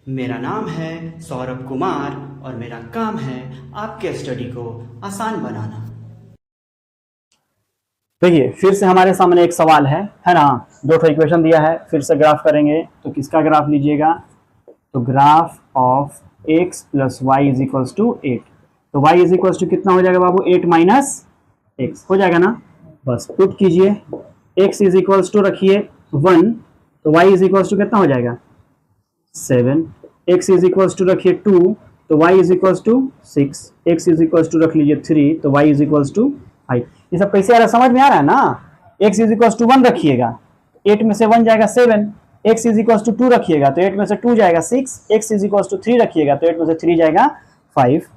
मेरा नाम है सौरभ कुमार और मेरा काम है आपके स्टडी को आसान बनाना। देखिए फिर से हमारे सामने एक सवाल है ना। दो ठो इक्वेशन दिया है, फिर से ग्राफ करेंगे। तो किसका ग्राफ लीजिएगा? तो graph of x plus y is equals to 8। तो y इज इक्वल्स टू कितना हो जाएगा बाबू? 8 माइनस एक्स हो जाएगा ना। बस पुट कीजिए, x इज इक्वल्स टू रखिए 1, तो y इज इक्वल्स टू कितना हो जाएगा? 7। x इज इक्वल्स टू रखिए 2, तो y is equals to 6। x is equals to रख लीजिए 3, तो y इज इक्वल्स टू 5। ये सब कैसे आ रहा है? समझ में आ रहा है ना। x इज इक्वल्स टू 1 रखिएगा, 8 में से 1 जाएगा 7। x इज इक्वल्स टू 2 रखिएगा, तो 8 में से 2 जाएगा 6। x इज इक्वल्स टू 3 रखिएगा, तो 8 में से 3 जाएगा 5।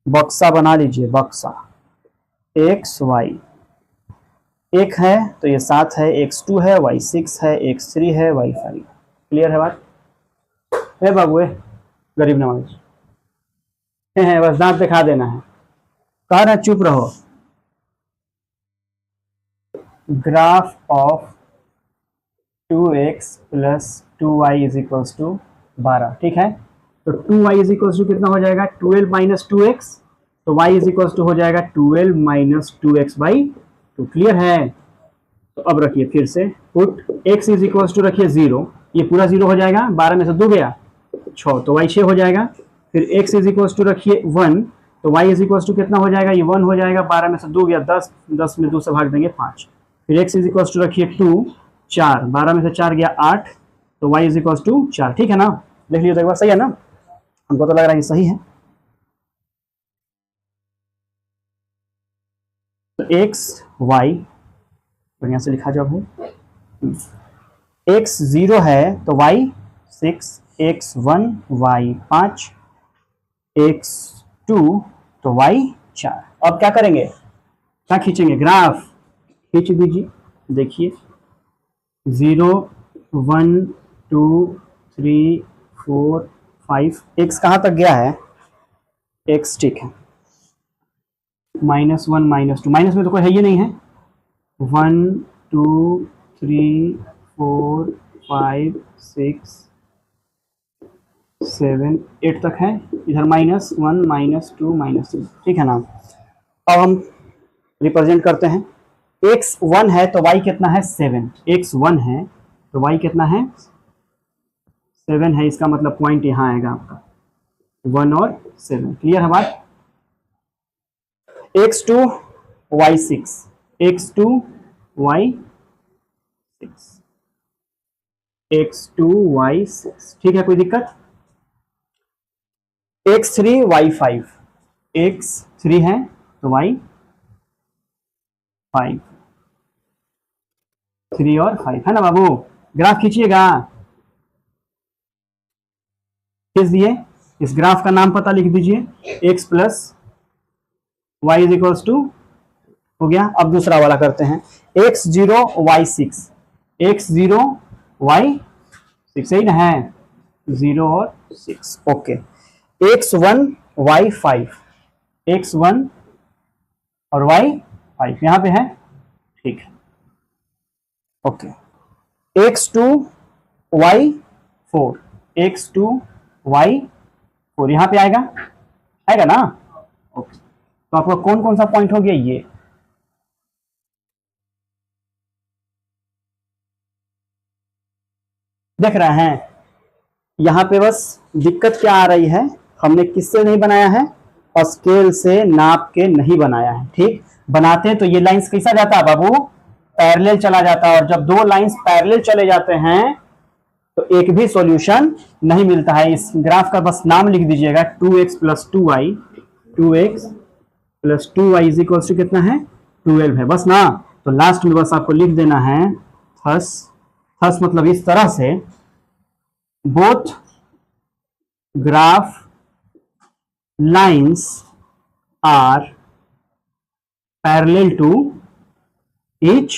बक्सा बना लीजिए, बक्सा x y 1 है तो ये 7 है, x 2 है, y 6 है, x 3 है, y 5। क्लियर है बात? है बाबू, गरीब नवाज है, बस दांत दिखा देना है। कह रहे चुप रहो। Graph of 2x plus 2y is equals to 12। ठीक है, तो 2y इज इक्वल्स टू कितना हो जाएगा? 12 माइनस 2x, तो y इज इक्वल्स टू हो जाएगा 12 माइनस 2x बाई 2। क्लियर है? तो अब रखिए फिर से put x is equals to रखिए 0, ये पूरा 0 हो जाएगा, 12 में से 2 गया 6, तो y 6 हो जाएगा। फिर x इज इक्वल्स टू रखिए 1, तो y इज इक्वल्स टू कितना हो जाएगा? ये 1 हो जाएगा, 12 में से 2 गया 10, 10 में 2 से भाग देंगे 5। फिर x इज इक्वल्स टू रखिए 2, 4, 12 में से 4 गया 8, तो y इज इक्वल्स टू 4। ठीक है ना? देख लीजिए तो एक बार, सही है ना? हमको तो लग रहा है सही है। तो x y बढ़िया से लिखा जाओ भाई। x 0 है तो y 6, x 1 y 5, x 2 तो y 4। अब क्या करेंगे? क्या खींचेंगे? ग्राफ खींच दीजिए। देखिए 0 1 2 3 4 5, x कहाँ तक गया है? x ठीक है, -1 -2, माइनस में तो कोई है ही नहीं है। 1 2 3 4 5 6 7 8 तक है, इधर -1 -2 -3। ठीक है ना? अब हम रिप्रेजेंट करते हैं। x 1 है तो y कितना है? 7। x 1 है तो y कितना है? 7 है, इसका मतलब पॉइंट यहाँ आएगा आपका 1 और 7। क्लियर है बात? x 2 y 6, x 2 y 6, x 2 y 6। ठीक है, कोई दिक्कत? x 3 y 5, x 3 है तो y 5, 3 और 5 है ना बाबू। ग्राफ खींचिएगा, खींच दिए। इस ग्राफ का नाम पता लिख दीजिए, x plus y is equals to हो गया। अब दूसरा वाला करते हैं, x 0 y 6, x 0 y 6, सही ना है? 0 और 6, ओके। x 1 y 5, x 1 और y 5 यहाँ पे है, ठीक है, okay. x 2 y 4, x 2 y 4 यहाँ पे आएगा, आएगा ना? ओके। तो आपका कौन कौन सा पॉइंट हो गया? ये देख रहे हैं? यहाँ पे बस दिक्कत क्या आ रही है, हमने किससे नहीं बनाया है? स्केल से नाप के नहीं बनाया है। ठीक, बनाते तो ये लाइंस कैसा जाता है बाबू? पैरेलल चला जाता है, और जब दो लाइंस पैरेलल चले जाते हैं तो एक भी सॉल्यूशन नहीं मिलता है। इस ग्राफ का बस नाम लिख दीजिएगा, 2x plus 2y, 2x plus 2y is equal to कितना है? 12 है, बस ना। तो लास्ट में बस आपको लिख देना है थस मतलब इस तरह से, both graph lines are parallel to each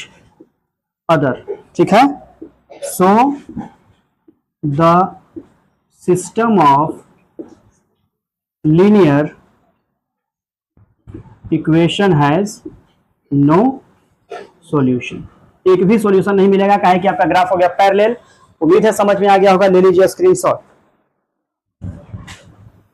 other। ठीक है? So the system of linear equation has no solution। एक भी सॉल्यूशन नहीं मिलेगा, काहे कि आपका ग्राफ हो गया पैरेलल। उम्मीद है समझ में आ गया होगा। ले लीजिए स्क्रीनशॉट।